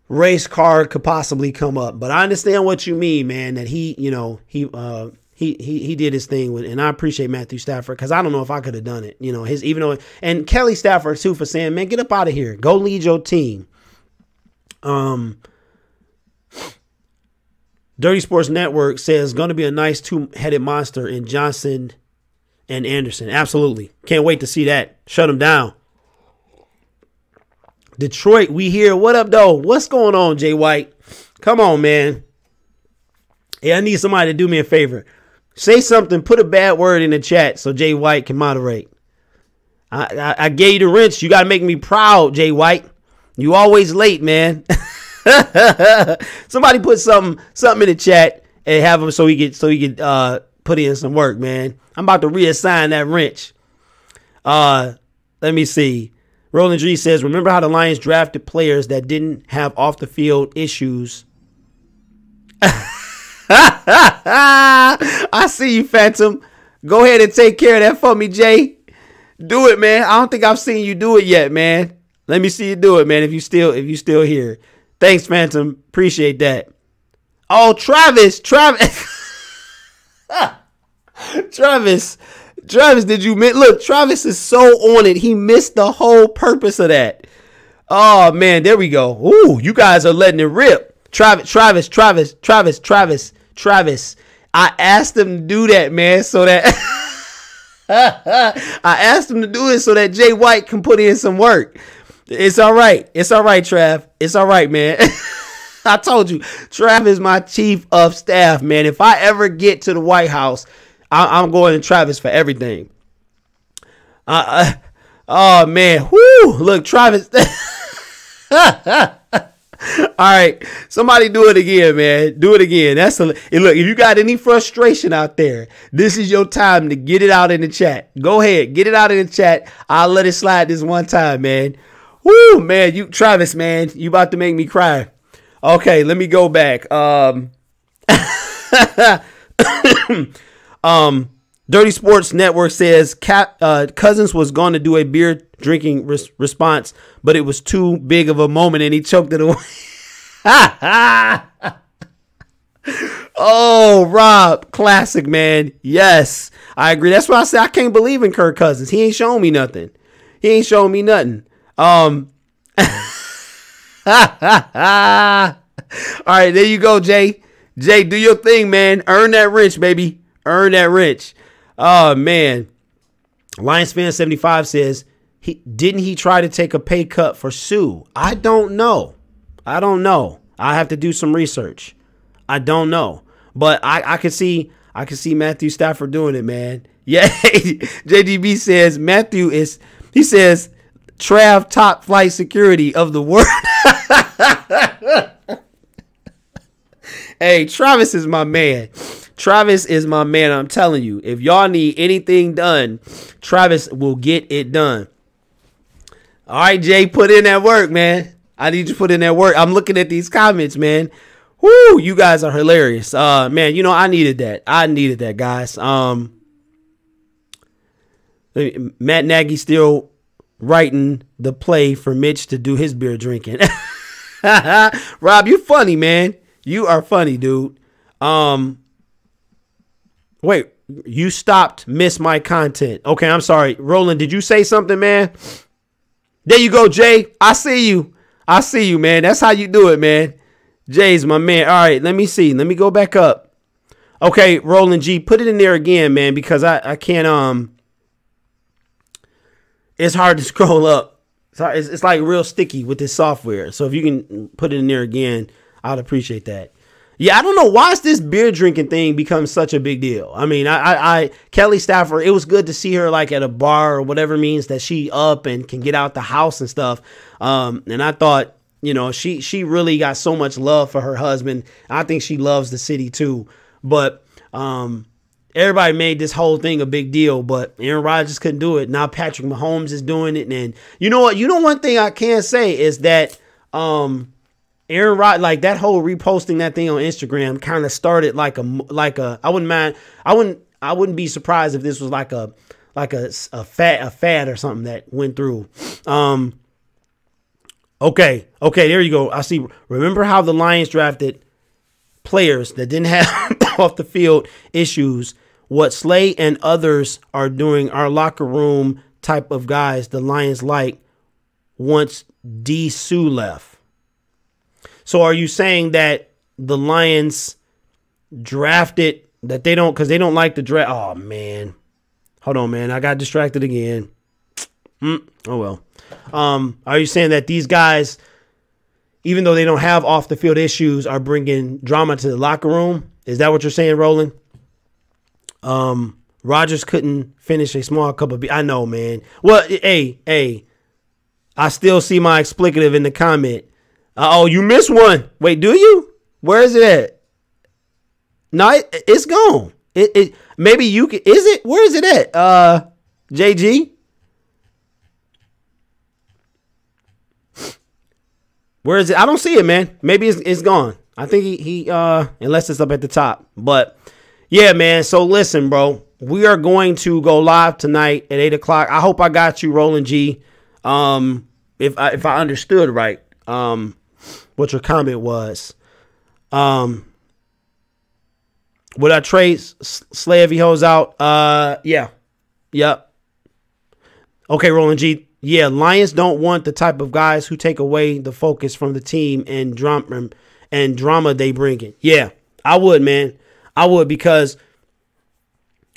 race card could possibly come up. But I understand what you mean, man, that he did his thing with, and I appreciate Matthew Stafford because I don't know if I could have done it. And Kelly Stafford too for saying, man, get up out of here. Go lead your team. Dirty Sports Network says going to be a nice two-headed monster in Johnson and Anderson. Absolutely. Can't wait to see that. Shut them down. Detroit, we here. What up, though? What's going on, Jay White? Come on, man. Hey, I need somebody to do me a favor. Say something. Put a bad word in the chat so Jay White can moderate. I gave you the wrench. You got to make me proud, Jay White. You always late, man. Somebody put something in the chat and have him so he could put in some work, man. I'm about to reassign that wrench. Let me see. Roland G says, remember how the Lions drafted players that didn't have off the field issues? I see you, Phantom. Go ahead and take care of that for me, Jay. Do it, man. I don't think I've seen you do it yet, man. Let me see you do it, man. If you still here. Thanks, Phantom. Appreciate that. Oh, Travis, did you miss? Look, Travis is so on it. He missed the whole purpose of that. Oh, man, there we go. Ooh, you guys are letting it rip. Travis. I asked him to do that, man, so that I asked him to do it so that Jay White can put in some work. It's all right. Trav. It's all right, man. I told you, Trav is my chief of staff, man. If I ever get to the White House, I'm going to Travis for everything. Oh, man. Whoo. Look, Travis. All right. Somebody do it again, man. Do it again. Look, if you got any frustration out there, this is your time to get it out in the chat. Go ahead. Get it out in the chat. I'll let it slide this one time, man. Woo, man. Travis, man, you about to make me cry. Okay, let me go the Dirty Sports Network says Cousins was going to do a beer drinking response, but it was too big of a moment and he choked it away. Oh, Rob, classic, man. Yes, I agree. That's why I say I can't believe in Kirk Cousins. He ain't showing me nothing. All right, there you go, Jay. Jay, do your thing, man. Earn that wrench, baby. Earn that wrench. Oh, man. Lions fan 75 says, didn't he try to take a pay cut for Sue? I don't know. I have to do some research. I don't know. But I could see Matthew Stafford doing it, man. Yeah. JGB says he says Trav top flight security of the world. Hey, Travis is my man. I'm telling you, if y'all need anything done, Travis will get it done. All right, Jay, put in that work, man. I need you to put in that work. I'm looking at these comments, man. Woo, you guys are hilarious. Man, you know, I needed that, guys. Matt Nagy still writing the play for Mitch to do his beer drinking. Rob, you funny, man. You are funny, dude. Wait, you stopped miss my content. Okay, I'm sorry. Roland, did you say something, man? There you go, Jay. I see you, man. That's how you do it, man. Jay's my man. All right, let me see. Let me go back up. Okay, Roland G, put it in there again, man, because I can't, it's hard to scroll up. It's like real sticky with this software. So if you can put it in there again, I'd appreciate that. Yeah, I don't know why this beer drinking thing becomes such a big deal. I mean, Kelly Stafford, it was good to see her like at a bar or whatever means that she up and can get out the house and stuff. And I thought, you know, she really got so much love for her husband. I think she loves the city too. But everybody made this whole thing a big deal, but Aaron Rodgers couldn't do it. Now Patrick Mahomes is doing it. And you know what? You know, one thing I can say is that Aaron Rodgers, like that whole reposting that thing on Instagram kind of started like a I wouldn't be surprised if this was like a fad or something that went through. Okay, there you go. I see. Remember how the Lions drafted players that didn't have off the field issues? What Slay and others are doing, our locker room type of guys the Lions like once D. Sue left. So are you saying that the Lions drafted that they don't, because they don't like the draft? Oh, man. Hold on, man. I got distracted again. Oh, well. Are you saying that these guys, even though they don't have off the field issues, are bringing drama to the locker room? Is that what you're saying, Roland? Rodgers couldn't finish a small cup of beer. I know, man. Well, hey, I still see my explicative in the comment. Oh, you missed one. Wait, do you? Where is it at? No, it's gone. It maybe you can. Is it? Where is it at? JG. Where is it? I don't see it, man. Maybe it's gone. I think he unless it's up at the top. But yeah, man. So listen, bro. We are going to go live tonight at 8 o'clock. I hope I got you, Roland G. If I understood right. What your comment was. Would I trade Slay if he holds out? Yeah. Yep. Okay, Roland G. Yeah, Lions don't want the type of guys who take away the focus from the team and drama they bring in. Yeah, I would, man. I would, because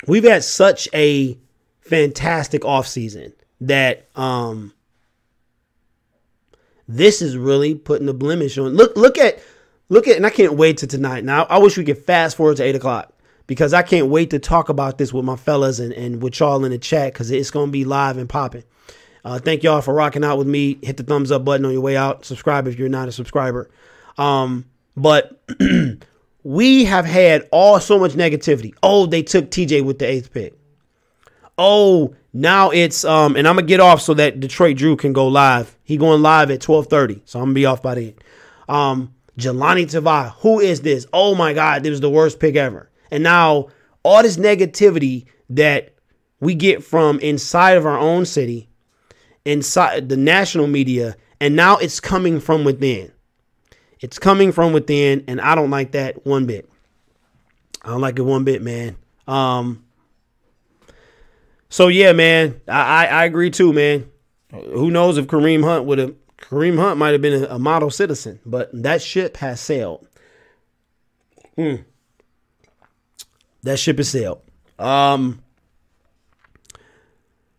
we've had such a fantastic offseason that this is really putting a blemish on. Look at, and I can't wait to tonight. Now, I wish we could fast forward to 8 o'clock because I can't wait to talk about this with my fellas and with y'all in the chat because it's going to be live and popping. Thank y'all for rocking out with me. Hit the thumbs up button on your way out. Subscribe if you're not a subscriber. But we have had so much negativity. Oh, they took TJ with the 8th pick. Oh, now it's and I'm gonna get off so that Detroit Drew can go live. He going live at 12:30, so I'm gonna be off by then. Jelani Tavai, who is this? Oh my God, this was the worst pick ever. And now all this negativity that we get from inside of our own city, inside the national media, and now it's coming from within. It's coming from within, and I don't like that one bit. I don't like it one bit, man. So yeah, man, I agree too, man. Who knows if Kareem Hunt might have been a model citizen, but that ship has sailed. That ship has sailed.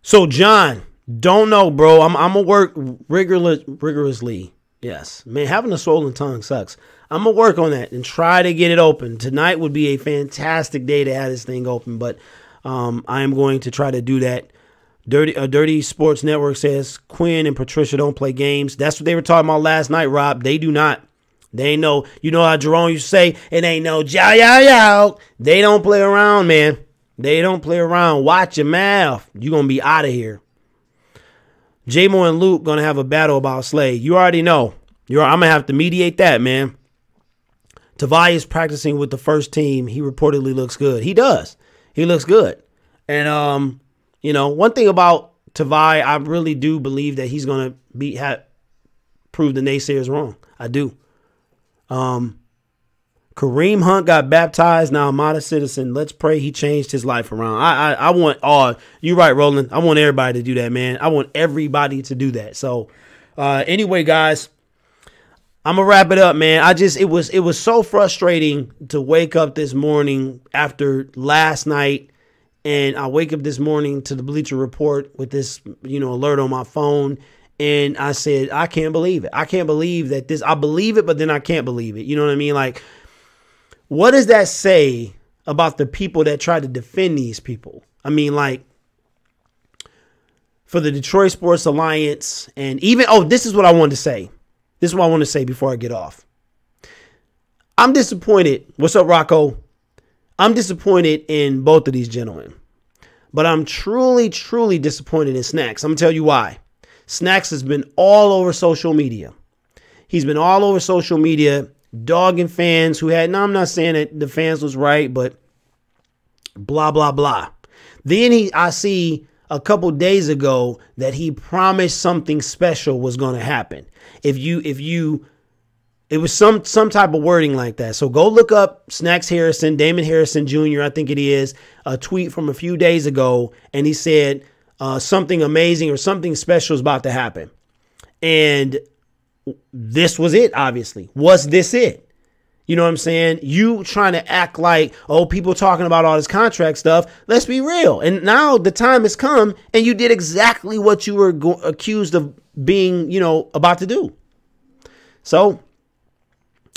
So John, don't know, bro. I'm gonna work rigorously. Yes, man, having a swollen tongue sucks. I'm gonna work on that and try to get it open. Tonight would be a fantastic day to have this thing open, but I am going to try to do that. Dirty Sports Network says Quinn and Patricia don't play games. That's what they were talking about last night, Rob. They do not. They ain't no, you know how Jerome used to say, it ain't no yow. They don't play around, man. They don't play around. Watch your mouth. You're going to be out of here. J-Mo and Luke going to have a battle about Slay. You already know. I'm going to have to mediate that, man. Tavai is practicing with the first team. He reportedly looks good. He does. He looks good. And, you know, one thing about Tavai, I really do believe that he's going to prove the naysayers wrong. I do. Kareem Hunt got baptized, now a modest citizen. Let's pray he changed his life around. I want you're right, Roland. I want everybody to do that, man. I want everybody to do that. So anyway, guys, I'm gonna wrap it up, man. It was so frustrating to wake up this morning after last night, and I wake up this morning to the Bleacher Report with this, alert on my phone. And I said, I can't believe it. I can't believe that I believe it, but then I can't believe it. You know what I mean? Like, what does that say about the people that try to defend these people? I mean, like, for the Detroit Sports Alliance, and even, this is what I wanted to say. This is what I want to say before I get off. I'm disappointed. What's up, Rocco? I'm disappointed in both of these gentlemen. But I'm truly, truly disappointed in Snacks. I'm going to tell you why. Snacks has been all over social media. He's been all over social media dogging fans who had, I'm not saying that the fans was right, but blah, blah, blah. Then I see a couple days ago that he promised something special was going to happen. It was some type of wording like that. So go look up Snacks Harrison, Damon Harrison Jr., I think it is, a tweet from a few days ago. And he said something amazing or something special is about to happen. And this was it, obviously. Was this it? You know what I'm saying? You trying to act like, people talking about all this contract stuff. Let's be real. And now the time has come and you did exactly what you were accused of being, about to do. So,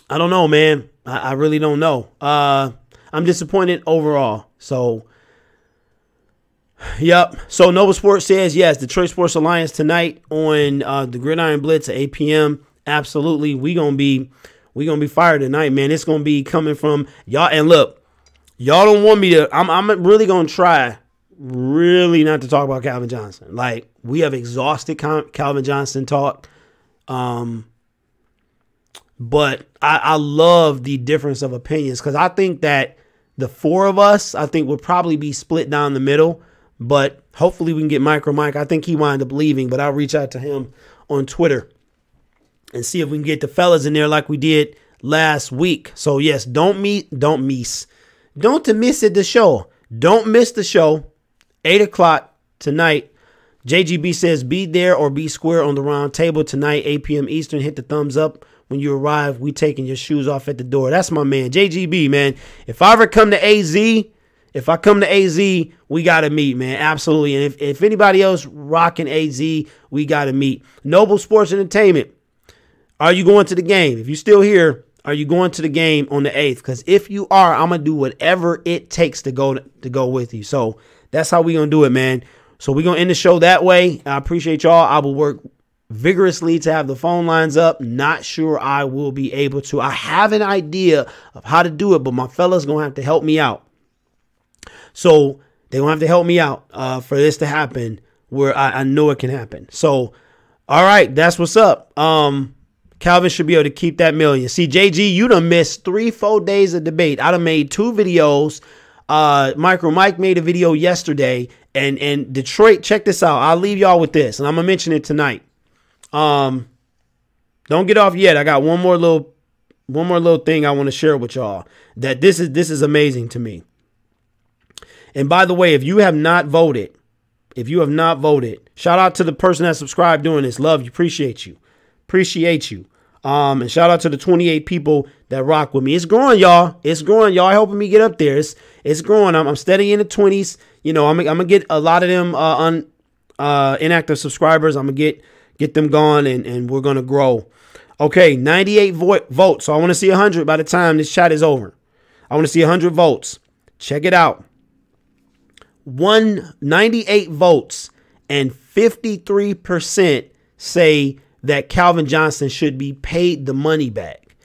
I don't know, man. I really don't know. I'm disappointed overall. So, yep. So, Nova Sports says, yes, Detroit Sports Alliance tonight on the Gridiron Blitz at 8 p.m. Absolutely. We're going to be fired tonight, man. It's going to be coming from y'all. And look, y'all don't want me to. I'm really going to try really not to talk about Calvin Johnson. Like, we have exhausted Calvin Johnson talk. But I love the difference of opinions because I think that the four of us, would probably be split down the middle. But hopefully we can get MICROMIKE. I think he wound up leaving, but I'll reach out to him on Twitter and see if we can get the fellas in there like we did last week. So, yes, don't miss the show. Don't miss the show. 8 o'clock tonight. JGB says be there or be square on the round table tonight, 8 p.m. Eastern. Hit the thumbs up. When you arrive, we taking your shoes off at the door. That's my man, JGB, man. If I ever come to AZ, we got to meet, man. Absolutely. And if anybody else rocking AZ, we got to meet. Noble Sports Entertainment. Are you going to the game? If you're still here, are you going to the game on the 8th? Because if you are, I'm going to do whatever it takes to go with you. So that's how we going to do it, man. So we're going to end the show that way. I appreciate y'all. I will work vigorously to have the phone lines up. Not sure I will be able to. I have an idea of how to do it, but my fellas going to have to help me out. So they're going to have to help me out for this to happen where I know it can happen. So, all right, that's what's up. Calvin should be able to keep that million. See, JG, you done missed 3-4 days of debate. I done made 2 videos. MICROMIKE made a video yesterday, and Detroit, check this out. I'll leave y'all with this, and I'm gonna mention it tonight. Don't get off yet. I got one more little thing I want to share with y'all. That this is amazing to me. And by the way, if you have not voted, shout out to the person that subscribed doing this. Love you, appreciate you. And shout out to the 28 people that rock with me. It's growing, y'all. It's growing. Y'all helping me get up there. It's growing. I'm steady in the 20s. You know, I'm gonna get a lot of them inactive subscribers. I'm gonna get them gone, and we're gonna grow. Okay, 98 votes. So I want to see 100 by the time this chat is over. I want to see 100 votes. Check it out. 98 votes, and 53% say that Calvin Johnson should be paid the money back.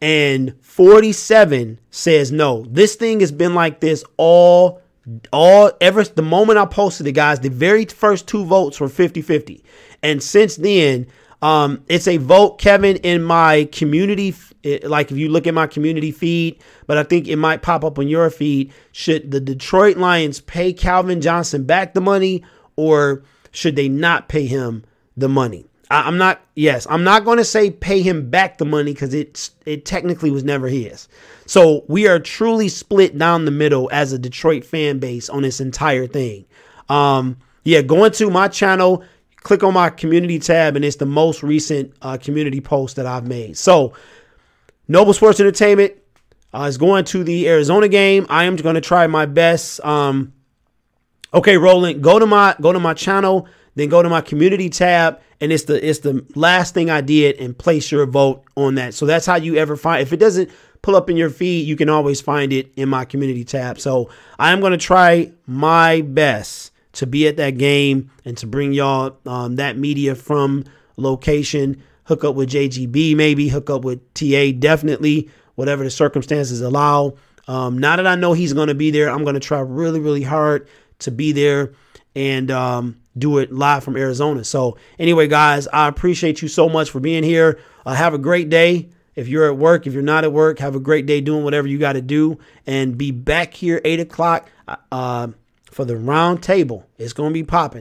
And 47 says no. This thing has been like this ever the moment I posted it, guys. The very first 2 votes were 50-50. And since then, it's a vote, Kevin, in my community. Like if you look at my community feed, but I think it might pop up on your feed. Should the Detroit Lions pay Calvin Johnson back the money, or should they not pay him the money? I'm not going to say pay him back the money, because it technically was never his. So we are truly split down the middle as a Detroit fan base on this entire thing. Go into my channel, click on my community tab, and it's the most recent community post that I've made. So Noble Sports Entertainment is going to the Arizona game. I am going to try my best. Okay, Roland, go to my channel, then go to my community tab, and it's the last thing I did, and place your vote on that. So that's how you ever find. If it doesn't pull up in your feed, you can always find it in my community tab. So I am going to try my best to be at that game and to bring y'all that media from location. Hook up with JGB, maybe hook up with TA, definitely, whatever the circumstances allow. Now that I know he's going to be there, I'm going to try really, really hard to be there and do it live from Arizona. So anyway, guys, I appreciate you so much for being here. Have a great day. If you're at work, if you're not at work, have a great day doing whatever you got to do, and be back here 8 o'clock for the round table. It's going to be popping.